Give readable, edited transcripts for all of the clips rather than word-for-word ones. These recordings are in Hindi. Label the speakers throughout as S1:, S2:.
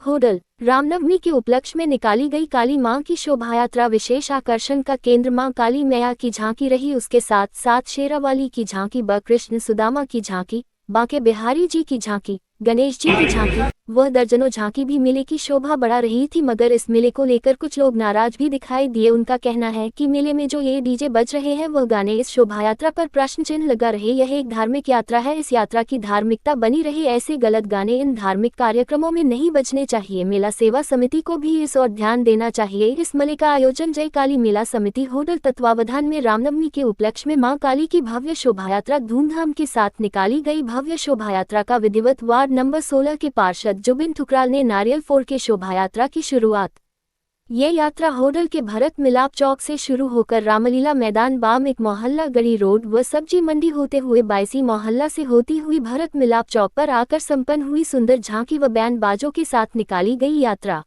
S1: होडल रामनवमी के उपलक्ष्य में निकाली गई काली मां की शोभा यात्रा विशेष आकर्षण का केंद्र मां काली मैया की झांकी रही। उसके साथ साथ शेरावाली की झांकी, ब कृष्ण सुदामा की झांकी, बांके बिहारी जी की झांकी, गणेश जी की झांकी, वह दर्जनों झांकी भी मेले की शोभा बढ़ा रही थी। मगर इस मेले को लेकर कुछ लोग नाराज भी दिखाई दिए। उनका कहना है कि मेले में जो ये डीजे बज रहे हैं वह गाने इस शोभा यात्रा पर प्रश्न चिन्ह लगा रहे। यह एक धार्मिक यात्रा है, इस यात्रा की धार्मिकता बनी रहे। ऐसे गलत गाने इन धार्मिक कार्यक्रमों में नहीं बजने चाहिए। मेला सेवा समिति को भी इस ओर ध्यान देना चाहिए। इस मेले का आयोजन जय काली मेला समिति होडल तत्वावधान में रामनवमी के उपलक्ष्य में मां काली की भव्य शोभा यात्रा धूमधाम के साथ निकाली गई। भव्य शोभा यात्रा का विधिवत वार्ड नंबर 16 के पार्षद जुबिन ठुकराल ने नारियल फोड़ के शोभा यात्रा की शुरुआत। ये यात्रा होडल के भरत मिलाप चौक से शुरू होकर रामलीला मैदान, बामिक मोहल्ला, गढ़ी रोड व सब्जी मंडी होते हुए बायसी मोहल्ला से होती हुई भरत मिलाप चौक पर आकर संपन्न हुई। सुंदर झांकी व बैंड बाजों के साथ निकाली गई यात्रा।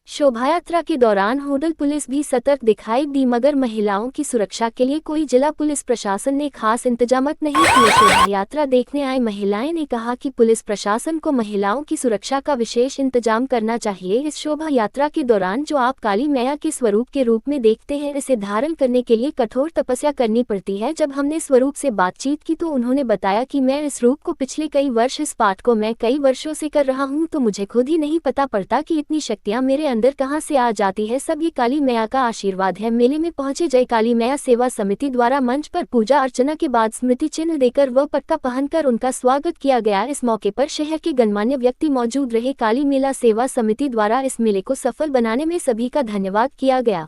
S1: शोभायात्रा के दौरान होडल पुलिस भी सतर्क दिखाई दी, मगर महिलाओं की सुरक्षा के लिए कोई जिला पुलिस प्रशासन ने खास इंतजामत नहीं किए। शोभा यात्रा देखने आए महिलाएं ने कहा कि पुलिस प्रशासन को महिलाओं की सुरक्षा का विशेष इंतजाम करना चाहिए। इस शोभा यात्रा के दौरान जो आप काली मैया के स्वरूप के रूप में देखते हैं, इसे धारण करने के लिए कठोर तपस्या करनी पड़ती है। जब हमने स्वरूप से बातचीत की तो उन्होंने बताया कि मैं इस रूप को पिछले कई वर्ष, इस पाठ को मैं कई वर्षों से कर रहा हूँ, तो मुझे खुद ही नहीं पता पड़ता कि इतनी शक्तियाँ मेरे अंदर कहां से आ जाती है। सब ये काली मैया का आशीर्वाद है। मेले में पहुंचे जय काली मैया सेवा समिति द्वारा मंच पर पूजा अर्चना के बाद स्मृति चिन्ह देकर व पटका पहनकर उनका स्वागत किया गया। इस मौके पर शहर के गणमान्य व्यक्ति मौजूद रहे। काली मेला सेवा समिति द्वारा इस मेले को सफल बनाने में सभी का धन्यवाद किया गया।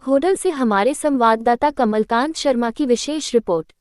S1: होडल से हमारे संवाददाता कमलकांत शर्मा की विशेष रिपोर्ट।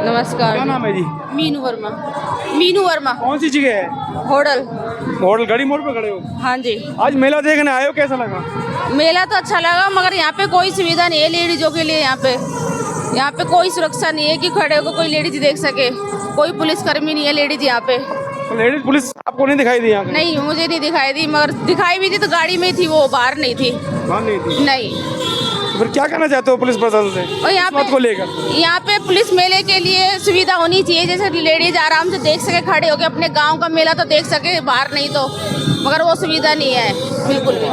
S2: नमस्कार।
S3: क्या नाम है जी?
S2: मीनू वर्मा। मीनू वर्मा।
S3: कौन सी जगह है?
S2: होडल।
S3: होटल गढ़ी मोड़ पे खड़े हो?
S2: हाँ जी।
S3: आज मेला देखने आए हो, कैसा लगा?
S2: मेला तो अच्छा लगा, मगर यहाँ पे कोई सुविधा नहीं है लेडीजों के लिए। यहाँ पे कोई सुरक्षा नहीं है कि खड़े होकर कोई लेडीज देख सके। कोई पुलिसकर्मी नहीं है लेडीज यहाँ पे।
S3: तो लेडीज पुलिस आपको नहीं दिखाई दी यहाँ पे?
S2: नहीं, मुझे नहीं दिखाई दी, मगर दिखाई भी थी तो गाड़ी में थी, वो बाहर नहीं थी।
S3: बाहर नहीं थी?
S2: नहीं।
S3: तो फिर क्या कहना चाहते हो पुलिस प्रशासन से
S2: और
S3: इस बात को लेकर?
S2: यहाँ पे पुलिस मेले के लिए सुविधा होनी चाहिए, जैसे लेडीज आराम से देख सके, खड़े होके अपने गांव का मेला तो देख सके, बाहर नहीं तो, मगर वो सुविधा नहीं है बिल्कुल भी।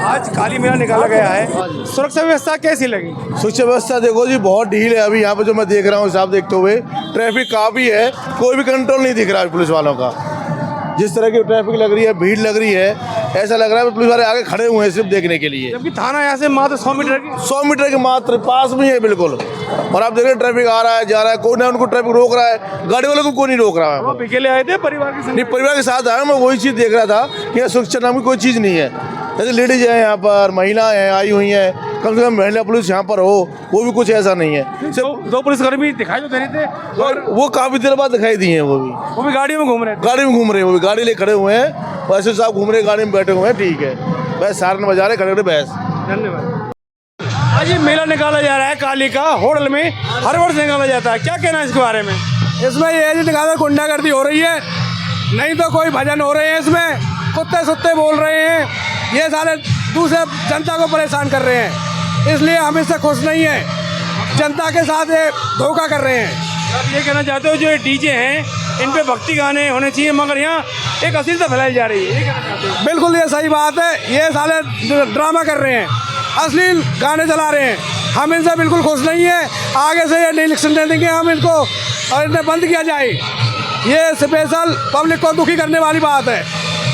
S3: आज काली मेला निकाला गया है, सुरक्षा व्यवस्था कैसी लगी?
S4: सुरक्षा व्यवस्था देखो जी, बहुत ढील है अभी यहाँ पे। जो मैं देख रहा हूँ हिसाब देखते हुए, ट्रैफिक काफ़ी है, कोई भी कंट्रोल नहीं दिख रहा है पुलिस वालों का। जिस तरह की ट्रैफिक लग रही है, भीड़ लग रही है, ऐसा लग रहा है पुलिस वाले आगे खड़े हुए हैं सिर्फ देखने के लिए।
S3: जबकि थाना यहाँ से मात्र 100 मीटर
S4: के मात्र पास में है बिल्कुल। और आप देख रहे हैं ट्रैफिक आ रहा है, जा रहा है, कोई ना उनको ट्रैफिक रोक रहा है, गाड़ी वालों को कोई नहीं रोक रहा है।
S3: आप अकेले आए थे परिवार के साथ?
S4: नहीं, परिवार के साथ आया। मैं वही चीज़ देख रहा था कि यहाँ सुरक्षा नाम की कोई चीज़ नहीं है। जैसे लेडीज है यहाँ पर, महिलाएं हैं आई हुई हैं, कम से कम महिला पुलिस यहाँ पर हो, वो भी कुछ ऐसा नहीं है।
S3: दो पुलिसकर्मी दिखाई तो दे रहे थे
S4: और वो काफ़ी देर बाद दिखाई दिए हैं। वो भी
S3: गाड़ी में घूम रहे थे?
S4: गाड़ी में घूम रहे हैं, वो भी गाड़ी ले खड़े हुए हैं। वैसे साहब घूम रहे हैं, गाड़ी में बैठे हुए हैं, ठीक है, बस सारन बजा रहे, खड़े खड़े बहस।
S3: धन्यवाद। आज ये मेला निकाला जा रहा है काली का, होडल में हर वर्ष निकाला जाता है, क्या कहना है इसके बारे में?
S5: इसमें ये निकाला गुंडागर्दी हो रही है, नहीं तो कोई भजन हो रहे हैं इसमें, कुत्ते सुत्ते बोल रहे हैं, ये सारे दूसरे जनता को परेशान कर रहे हैं, इसलिए हम इससे खुश नहीं हैं। जनता के साथ ये धोखा कर रहे हैं।
S3: आप ये कहना चाहते हो जो ये डीजे हैं इन पे भक्ति गाने होने चाहिए, मगर यहाँ एक अश्लीलता फैलाई जा रही है, ये कहना चाहते हो?
S5: बिल्कुल ये सही बात है, ये साले ड्रामा कर रहे हैं, अश्लील गाने चला रहे हैं। हम इनसे बिल्कुल खुश नहीं है। आगे से ये नहीं इलेक्शन दे देंगे हम इनको, और इन्हें बंद किया जाए। ये स्पेशल पब्लिक को दुखी करने वाली बात है।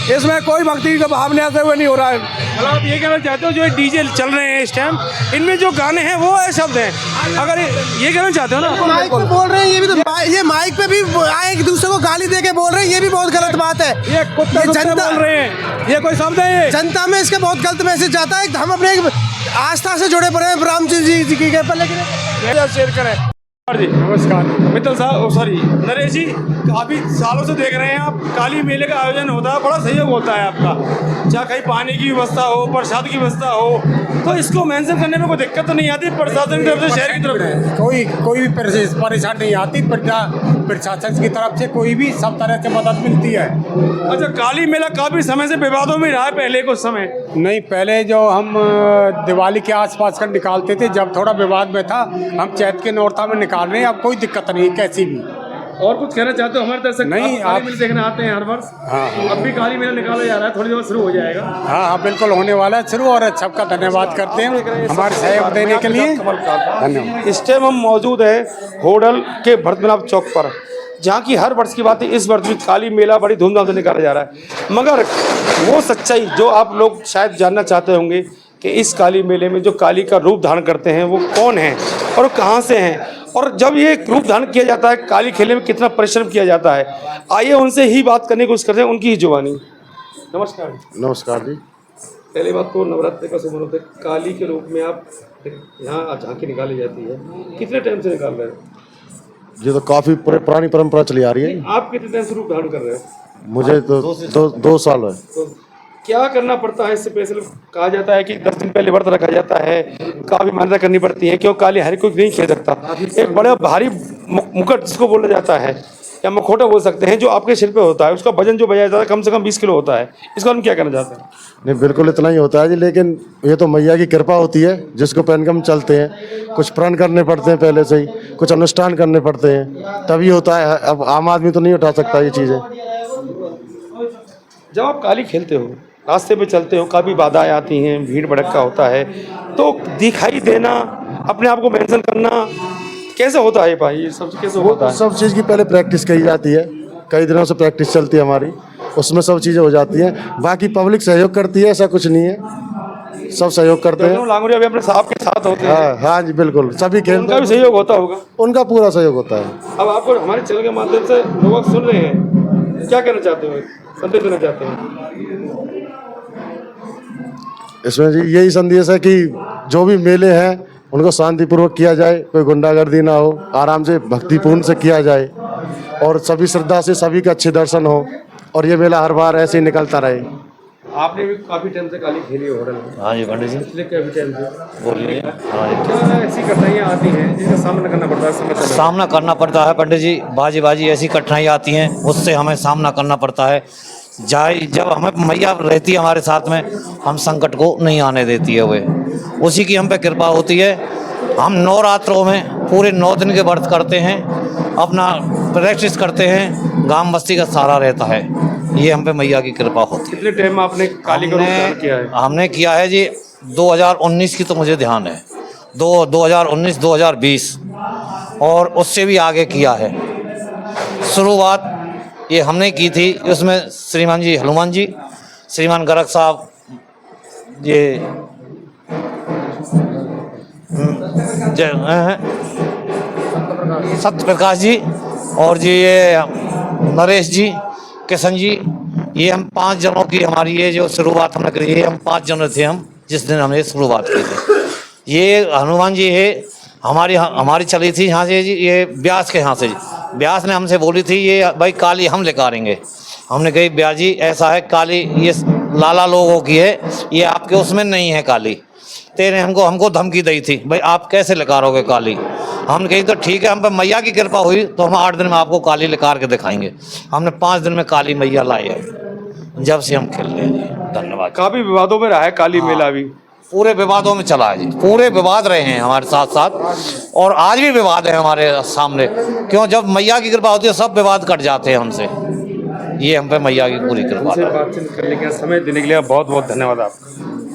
S5: इसमें कोई भक्ति का भावना से हुए नहीं हो रहा है।
S3: मतलब आप ये कहना चाहते हो जो ये डीजे चल रहे हैं इस टाइम, इनमें जो गाने हैं वो है शब्द हैं, अगर ये कहना चाहते हो ना?
S6: माइक पे बोल रहे हैं, ये भी तो ये माइक पे भी आए एक दूसरे को गाली दे के बोल रहे हैं, ये भी बहुत गलत बात है।
S3: ये कुत्ते
S6: जनता
S3: बोल रहे हैं, ये कोई शब्द है? ये
S6: जनता में इसके बहुत गलत मैसेज जाता है। हम अपने एक आस्था से जुड़े पड़े हैं रामचंद्र जी की पर, लेकिन
S3: शेयर करें जी। नमस्कार मित्तल साहब, सॉरी नरेश जी, काफ़ी सालों से देख रहे हैं आप काली मेले का आयोजन होता है, बड़ा सहयोग होता है आपका, चाहे कहीं पानी की व्यवस्था हो, प्रसाद की व्यवस्था हो, तो इसको मेंशन करने में कोई दिक्कत तो नहीं आती प्रशासन की तरफ से, शहर की तरफ से?
S7: कोई भी परेशान नहीं आती, प्रशासन की तरफ से कोई भी सब तरह से मदद मिलती है।
S3: अच्छा, काली मेला काफ़ी समय से विवादों में रहा है पहले कुछ समय?
S7: नहीं, पहले जो हम दिवाली के आसपास का निकालते थे, जब थोड़ा विवाद में था, हम चैत के नौरता में निकाल रहे हैं, अब कोई दिक्कत नहीं कैसी भी।
S3: और कुछ कहना चाहते हो हमारे दर्शक?
S7: नहीं,
S3: आप काली मेला देखने आते हैं हर वर्ष।
S7: हाँ।
S3: अब भी काली मेला निकाला जा रहा है, थोड़ी देर शुरू हो जाएगा।
S7: हाँ, बिल्कुल होने वाला है शुरू, और सबका धन्यवाद करते हैं हमारे सहयोग देने के लिए, धन्यवाद।
S3: इस टाइम हम मौजूद हैं होडल के भरत मिलाप चौक पर, जहाँ की हर वर्ष की बात है, इस वर्ष भी काली मेला बड़ी धूमधाम से निकाला जा रहा है। मगर वो सच्चाई जो आप लोग शायद जानना चाहते होंगे कि इस काली मेले में जो काली का रूप धारण करते हैं वो कौन हैं और कहाँ से हैं, और जब ये रूप धारण किया जाता है काली खेलने में कितना परिश्रम किया जाता है, आइए उनसे ही बात करने की कोशिश करते हैं, उनकी ही जुबानी। नमस्कार।
S4: नमस्कार जी।
S3: पहली बात तो नवरात्रि का शुभ होता है, काली के रूप में आप यहाँ झांकी निकाली जाती है, कितने टाइम से निकाल रहे हैं?
S4: ये तो काफ़ी पुरानी परंपरा चली आ रही है।
S3: आप कितने टाइम से रूप धारण कर रहे हैं?
S4: मुझे तो दो साल है।
S3: तो क्या करना पड़ता है इससे? स्पेशल कहा जाता है कि 10 दिन पहले व्रत रखा जाता है, काफ़ी मेहनत करनी पड़ती है, क्यों काली हर कोई नहीं खेल सकता। एक बड़ा भारी मुकुट जिसको बोला जाता है या मुखौटा बोल सकते हैं, जो आपके सिर पे होता है, उसका वजन जो बजाया जाता है कम से कम 20 किलो होता है, इसको हम क्या कहना चाहते हैं?
S4: नहीं, बिल्कुल इतना ही होता है जी, लेकिन ये तो मैया की कृपा होती है जिसको पहन के हम चलते हैं। कुछ प्रण करने पड़ते हैं पहले से ही, कुछ अनुष्ठान करने पड़ते हैं, तभी होता है। अब आम आदमी तो नहीं उठा सकता ये चीज़ें।
S3: जब आप काली खेलते हो, रास्ते पे चलते हो, काफ़ी बाधाएं आती हैं, भीड़ भड़क्का होता है, तो दिखाई देना, अपने आप को मेंशन करना कैसे होता है भाई? ये सब कैसे होता है?
S4: सब चीज़ की पहले प्रैक्टिस की जाती है, कई दिनों से प्रैक्टिस चलती है हमारी, उसमें सब चीज़ें हो जाती हैं। बाकी पब्लिक सहयोग करती है, ऐसा कुछ नहीं है, सब सहयोग करते हैं।
S3: लांगुरिया भी अपने साहब के साथ होते हैं।
S4: हाँ हाँ जी, बिल्कुल, सभी खेलते
S3: उनका
S4: हैं,
S3: भी सहयोग होता होगा।
S4: उनका पूरा सहयोग होता है।
S3: अब आपको हमारे चैनल के माध्यम से लोग सुन रहे हैं, क्या कहना चाहते हो, संदेश देना चाहते हैं?
S4: इसमें जी यही संदेश है कि जो भी मेले हैं उनको शांतिपूर्वक किया जाए, कोई गुंडागर्दी ना हो, आराम से भक्तिपूर्ण से किया जाए, और सभी श्रद्धा से सभी का अच्छे दर्शन हो, और ये मेला हर बार ऐसे ही निकलता रहे।
S3: आपने भी काफ़ी टाइम से काली खेली है होटल में?
S8: हाँ जी पंडित जी,
S3: पिछले काफ़ी टाइम से
S8: बोलिए। हाँ जी,
S3: क्या ऐसी कठिनाइयाँ आती हैं जिनका सामना करना पड़ता है समय समय?
S8: सामना करना पड़ता है पंडित जी, बाजी ऐसी कठिनाई आती हैं, उससे हमें सामना करना पड़ता है। जब हमें मैया रहती है हमारे साथ में, हम संकट को नहीं आने देती है, वे उसी की हम पे कृपा होती है। हम नवरात्रों में पूरे 9 दिन के व्रत करते हैं, अपना प्रैक्टिस करते हैं, गांव बस्ती का सहारा रहता है, ये हम पे मैया की कृपा होती है।
S3: कितने टाइम में आपने काली का रूप धारण किया है?
S8: हमने किया है जी 2019 की तो मुझे ध्यान है, 2019-2020 और उससे भी आगे किया है। शुरुआत ये हमने की थी, उसमें श्रीमान जी हनुमान जी, श्रीमान गर्ग साहब, ये सत्य प्रकाश जी, और जी ये नरेश जी, किशन जी, ये हम 5 जनों की हमारी ये जो शुरुआत हमने करी है, हम 5 जन थे हम जिस दिन हमने शुरुआत की थी। ये हनुमान जी है हमारी चली थी यहाँ से जी, ये ब्यास के यहाँ से जी, ब्यास ने हमसे बोली थी ये भाई काली हम लेकारेंगे। हमने कही ब्यास जी ऐसा है, काली ये लाला लोगों की है, ये आपके उसमें नहीं है काली। तेरे हमको धमकी दी थी भाई आप कैसे लेकारोगे काली। हमने कही तो ठीक है, हम पे मैया की कृपा हुई तो हम 8 दिन में आपको काली लेकार के दिखाएंगे। हमने 5 दिन में काली मैया लाई है, जब से हम खेल रहे हैं। धन्यवाद।
S3: काफ़ी विवादों में रहा है काली मेला भी,
S8: पूरे विवादों में चला है जी, पूरे विवाद रहे हैं हमारे साथ साथ, और आज भी विवाद है हमारे सामने। क्यों? जब मैया की कृपा होती है सब विवाद कट जाते हैं हमसे, ये हम पे मैया की पूरी कृपा है।
S3: बातचीत करने का समय देने के लिए बहुत बहुत धन्यवाद आपका।